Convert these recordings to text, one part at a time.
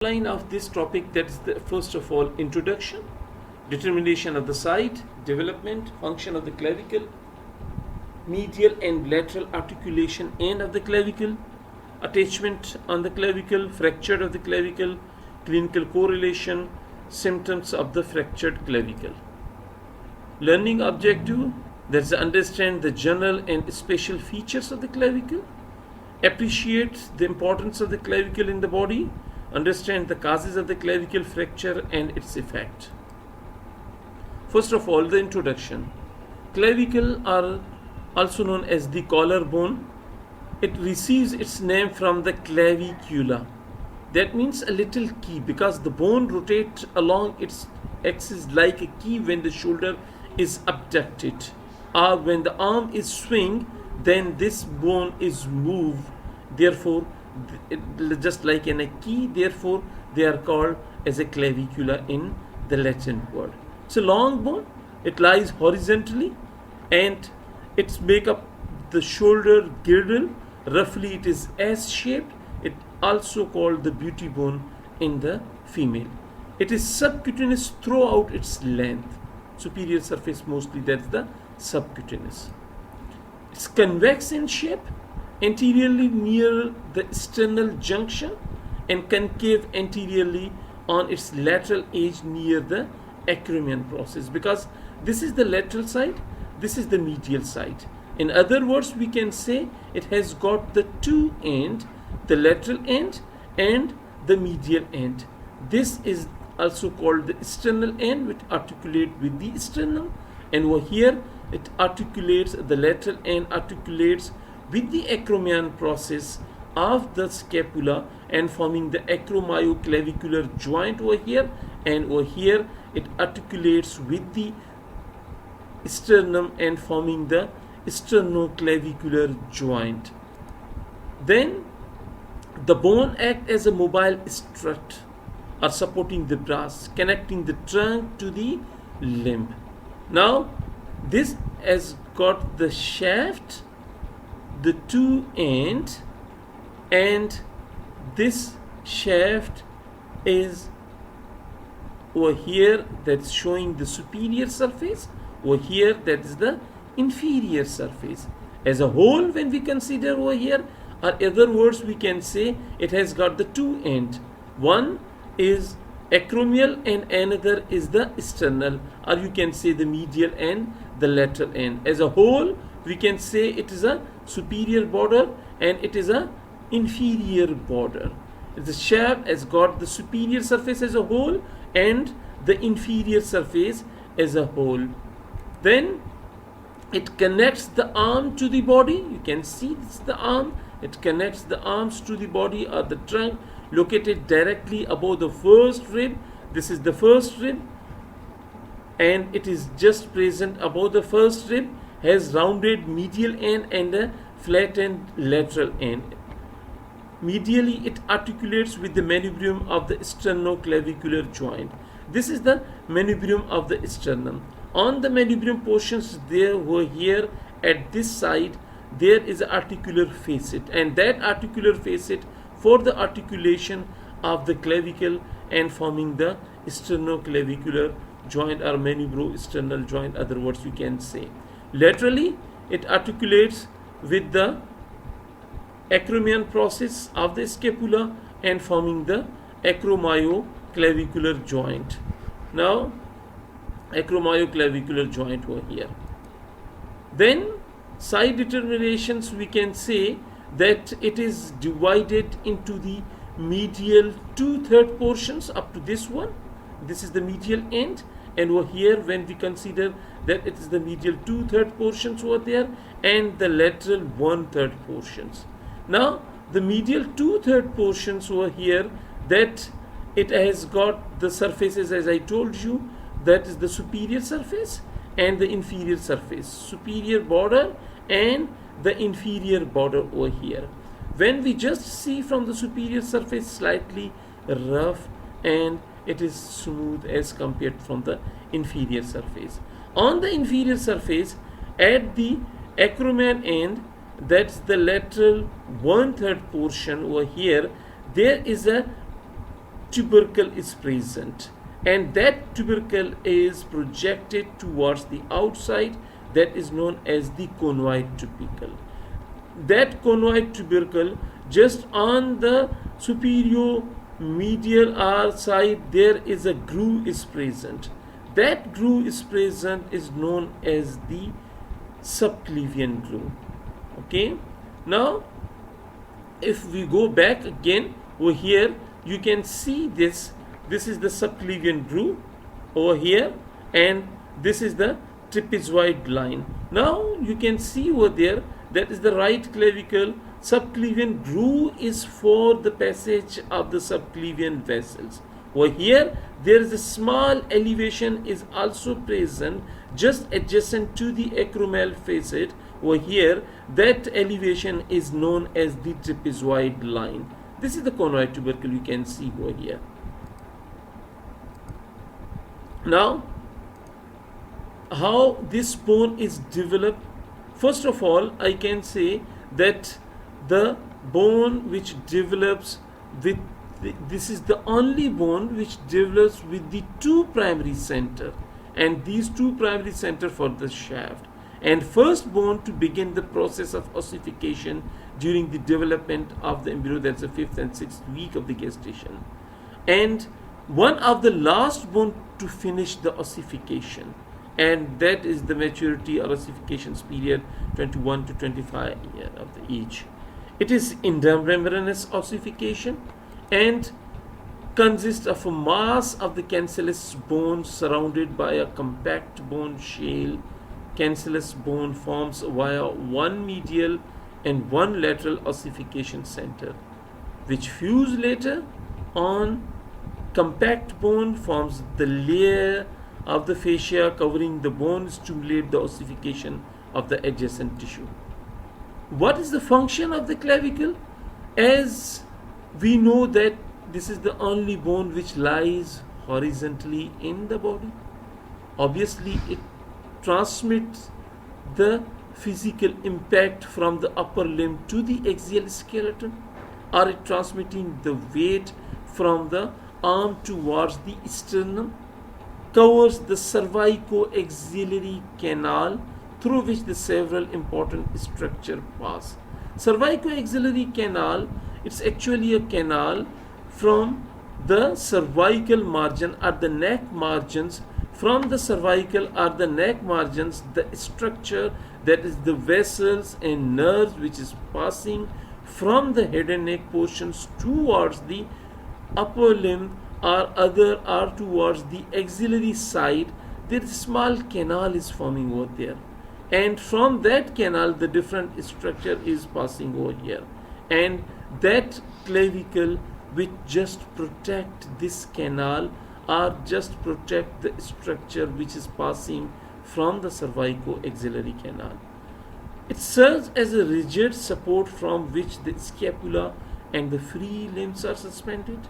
Line of this topic, that is the first of all introduction, determination of the site, development, function of the clavicle, medial and lateral articulation end of the clavicle, attachment on the clavicle, fracture of the clavicle, clinical correlation, symptoms of the fractured clavicle. Learning objective, that is understand the general and special features of the clavicle, appreciate the importance of the clavicle in the body, understand the causes of the clavicle fracture and its effect. First of all, the introduction. Clavicle are also known as the collarbone. It receives its name from the clavicula. That means a little key, because the bone rotates along its axis like a key when the shoulder is abducted, or when the arm is swing, then this bone is moved. Therefore, just like in a key, therefore they are called as a clavicula in the Latin word. It's a long bone. It lies horizontally and it's make up the shoulder girdle. Roughly it is S-shaped. It also called the beauty bone in the female. It is subcutaneous throughout its length. Superior surface mostly, that's the subcutaneous. It's convex in shape, anteriorly near the sternal junction and concave anteriorly on its lateral edge near the acromion process, because this is the lateral side, this is the medial side. In other words, we can say it has got the two ends, the lateral end and the medial end. This is also called the sternal end, which articulate with the sternum, and over here it articulates, the lateral end articulates with the acromion process of the scapula and forming the acromioclavicular joint over here, and over here it articulates with the sternum and forming the sternoclavicular joint. Then the bone acts as a mobile strut or supporting the brass, connecting the trunk to the limb. Now this has got the shaft, the two ends, and this shaft is over here, that's showing the superior surface. Over here, that is the inferior surface. As a whole, when we consider over here, or other words, we can say it has got the two ends. One is acromial and another is the sternal, or you can say the medial and the lateral end. As a whole, we can say it is a superior border and it is a inferior border. The shaft has got the superior surface as a whole and the inferior surface as a whole. Then it connects the arm to the body. You can see this is the arm. It connects the arms to the body or the trunk, located directly above the first rib. This is the first rib, and it is just present above the first rib, has rounded medial end and a flattened lateral end. Medially, it articulates with the manubrium of the sternoclavicular joint. This is the manubrium of the sternum. On the manubrium portions, there were here at this side, there is an articular facet, and that articular facet for the articulation of the clavicle and forming the sternoclavicular joint or manubro-sternal joint, other words you can say. Laterally, it articulates with the acromion process of the scapula and forming the acromioclavicular joint. Now, acromioclavicular joint over here. Then, side determinations, we can say that it is divided into the medial 2/3 portions up to this one. This is the medial end, and over here when we consider that it is the medial 2/3 portions over there and the lateral 1/3 portions. Now the medial 2/3 portions over here, that it has got the surfaces as I told you, that is the superior surface and the inferior surface, superior border and the inferior border over here. When we just see from the superior surface, slightly rough and it is smooth as compared from the inferior surface. On the inferior surface, at the acromion end, that's the lateral 1/3 portion over here, there is a tubercle is present, and that tubercle is projected towards the outside. That is known as the conoid tubercle. That conoid tubercle, just on the superior medial R side, there is a groove is present. That groove is present is known as the subclavian groove. Okay, now if we go back again over here, you can see this is the subclavian groove over here, and this is the trapezoid line. Now you can see over there, that is the right clavicle. Subclavian groove is for the passage of the subclavian vessels. Over here, there is a small elevation is also present just adjacent to the acromial facet. Over here, that elevation is known as the trapezoid line. This is the conoid tubercle you can see over here. Now, how this bone is developed? First of all, I can say that the bone which develops with this is the only bone which develops with the two primary center, and these two primary center for the shaft, and first bone to begin the process of ossification during the development of the embryo. That's the 5th and 6th week of the gestation, and one of the last bone to finish the ossification, and that is the maturity or ossification period 21 to 25 years of the age. It is intramembranous ossification and consists of a mass of the cancellous bone surrounded by a compact bone shell. Cancellous bone forms via one medial and one lateral ossification center, which fuse later on. Compact bone forms the layer of the fascia covering the bone, stimulate the ossification of the adjacent tissue. What is the function of the clavicle? As we know that this is the only bone which lies horizontally in the body. Obviously, it transmits the physical impact from the upper limb to the axial skeleton, or it transmitting the weight from the arm towards the sternum, covers the cervico-axillary canal through which the several important structures pass. Cervico-axillary canal, it's actually a canal from the cervical margin or the neck margins. From the cervical or the neck margins, the structure, that is the vessels and nerves which is passing from the head and neck portions towards the upper limb or towards the axillary side, there is a small canal is forming over there, and from that canal the different structure is passing over here, and that clavicle which just protect this canal or just protect the structure which is passing from the cervico-axillary canal. It serves as a rigid support from which the scapula and the free limbs are suspended.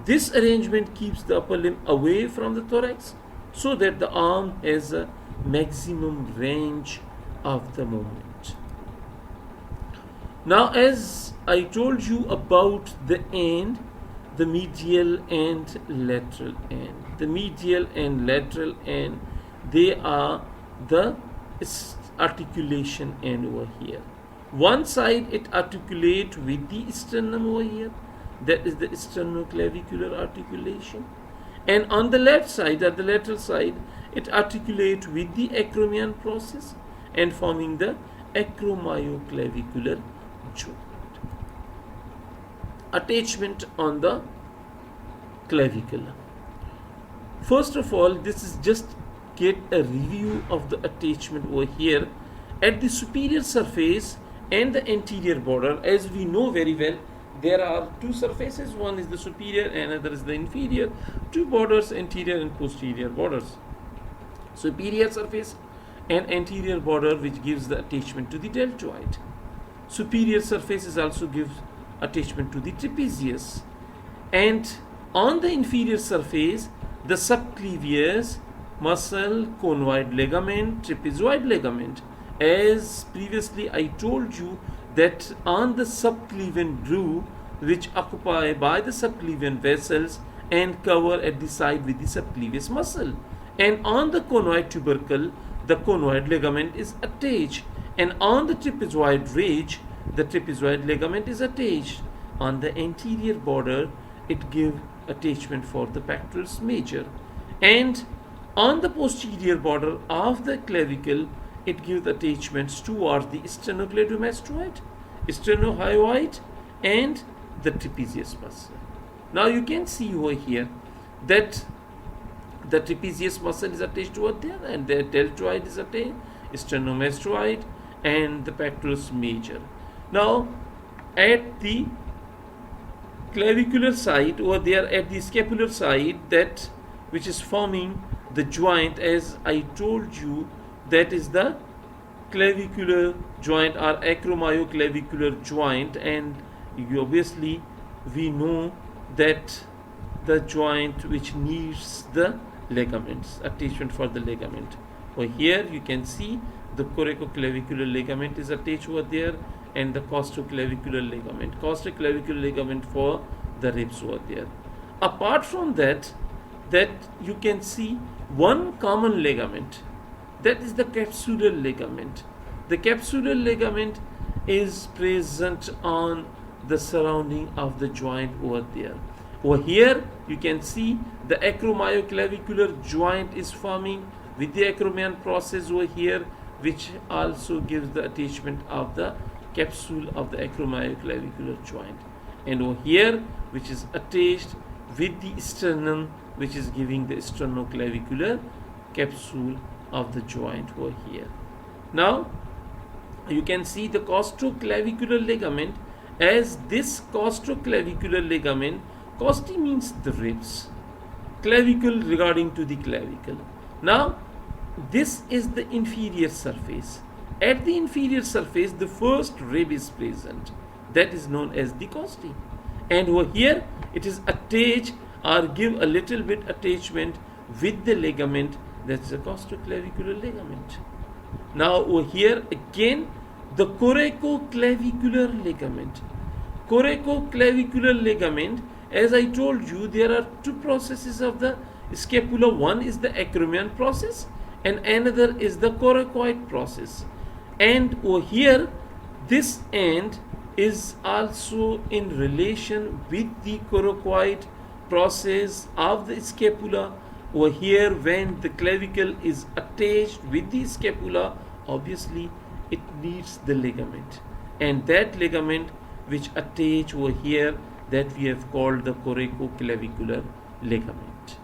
This arrangement keeps the upper limb away from the thorax so that the arm has a maximum range of the movement. Now, as I told you about the end, the medial and lateral end. The medial and lateral end, they are the articulation end over here. One side it articulates with the sternum over here, that is the sternoclavicular articulation, and on the left side, at the lateral side, it articulates with the acromion process and forming the acromioclavicular joint. Attachment on the clavicle. First of all, this is just get a review of the attachment over here at the superior surface and the anterior border. As we know very well, there are two surfaces, one is the superior and another is the inferior, two borders, anterior and posterior borders. Superior surface and anterior border which gives the attachment to the deltoid. Superior surfaces also gives attachment to the trapezius, and on the inferior surface the subclavius muscle, conoid ligament, trapezoid ligament. As previously I told you that on the subclavian groove which occupy by the subclavian vessels and cover at the side with the subclavius muscle. And on the conoid tubercle, the conoid ligament is attached, and on the trapezoid ridge, the trapezoid ligament is attached. On the anterior border, it gives attachment for the pectoralis major, and on the posterior border of the clavicle, it gives attachments towards the sternocleidomastoid, sternohyoid, and the trapezius muscle. Now you can see over here that the trapezius muscle is attached over there, and the deltoid is attached, sternomastoid, and the pectoralis major. Now at the clavicular side over there, at the scapular side, that which is forming the joint, as I told you, that is the clavicular joint or acromioclavicular joint, and obviously we know that the joint which needs the ligaments, attachment for the ligament. Over here you can see the coracoclavicular ligament is attached over there, and the costoclavicular ligament for the ribs over there. Apart from that you can see one common ligament, that is the capsular ligament. The capsular ligament is present on the surrounding of the joint over there. Over here you can see the acromioclavicular joint is forming with the acromion process over here, which also gives the attachment of the capsule of the acromioclavicular joint, and over here which is attached with the sternum, which is giving the sternoclavicular capsule of the joint over here. Now you can see the costoclavicular ligament, as this costoclavicular ligament, costi means the ribs, clavicle regarding to the clavicle. Now this is the inferior surface. At the inferior surface, the first rib is present, that is known as the costi, and over here it is attached or give a little bit attachment with the ligament, that's the costoclavicular ligament. Now over here again the coracoclavicular ligament. Coracoclavicular ligament, as I told you, there are two processes of the scapula. One is the acromion process and another is the coracoid process, and over here this end is also in relation with the coracoid process of the scapula. Over here when the clavicle is attached with the scapula, obviously it needs the ligament, and that ligament which attach over here, that we have called the coracoclavicular ligament.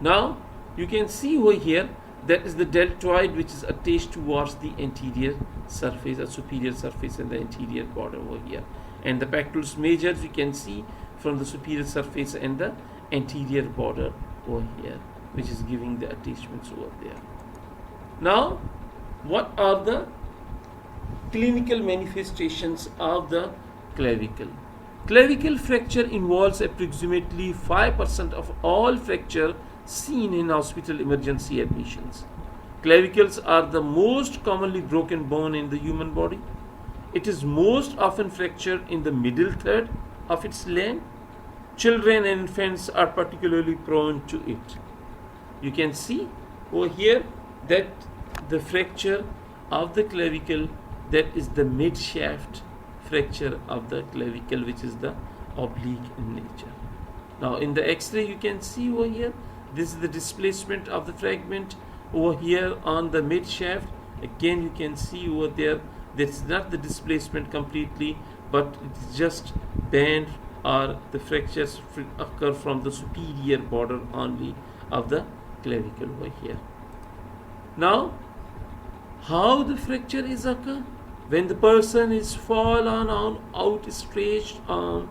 Now you can see over here that is the deltoid, which is attached towards the anterior surface or superior surface and the anterior border over here, and the pectoralis major you can see from the superior surface and the anterior border over here, which is giving the attachments over there. Now what are the clinical manifestations of the clavicle? Clavicle fracture involves approximately 5% of all fracture seen in hospital emergency admissions. Clavicles are the most commonly broken bone in the human body. It is most often fractured in the middle third of its length. Children and infants are particularly prone to it. You can see over here that the fracture of the clavicle, that is the mid shaft fracture of the clavicle, which is the oblique in nature. Now in the X-ray you can see over here, this is the displacement of the fragment over here on the mid shaft. Again you can see over there, that's not the displacement completely, but it's just bend, or the fractures occur from the superior border only of the clavicle over here. Now how the fracture is occur? When the person is fall on outstretched arm,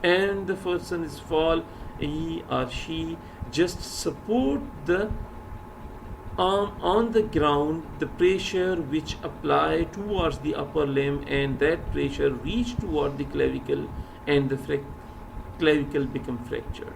and the person is fall, he or she just support the arm on the ground, the pressure which apply towards the upper limb, and that pressure reach toward the clavicle, and the clavicle become fractured.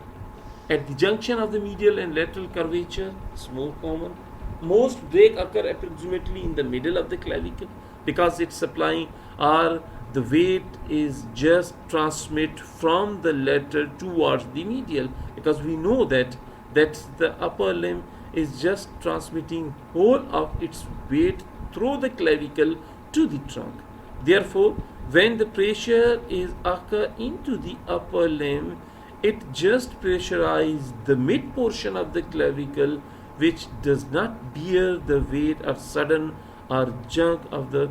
At the junction of the medial and lateral curvature, it's more common. Most break occur approximately in the middle of the clavicle, because it's supplying, or the weight is just transmit from the lateral towards the medial, because we know that the upper limb is just transmitting whole of its weight through the clavicle to the trunk. Therefore, when the pressure is occur into the upper limb, it just pressurizes the mid portion of the clavicle, which does not bear the weight or sudden or jerk of the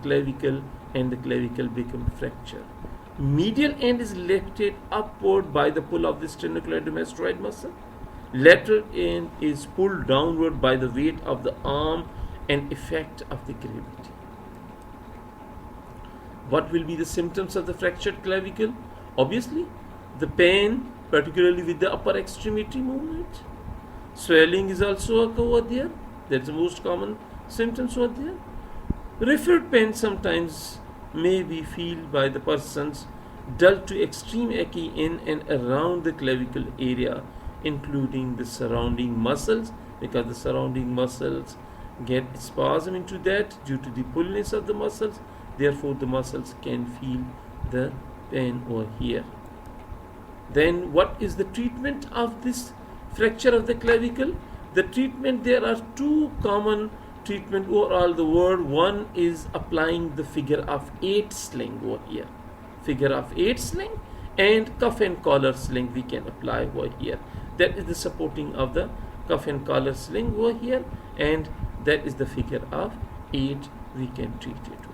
clavicle, and the clavicle become fractured. Medial end is lifted upward by the pull of the sternocleidomastoid muscle. Lateral end is pulled downward by the weight of the arm and effect of the gravity. What will be the symptoms of the fractured clavicle? Obviously, the pain, particularly with the upper extremity movement. Swelling is also occur over there. That's the most common symptoms over there. Referred pain sometimes may be felt by the persons, dull to extreme achy in and around the clavicle area, including the surrounding muscles, because the surrounding muscles get spasm into that due to the pullness of the muscles. Therefore, the muscles can feel the pain over here. Then, what is the treatment of this fracture of the clavicle? The treatment, there are two common treatment overall the world. One is applying the figure of 8 sling over here. Figure of 8 sling and cuff and collar sling we can apply over here. That is the supporting of the cuff and collar sling over here, and that is the figure of 8 we can treat it.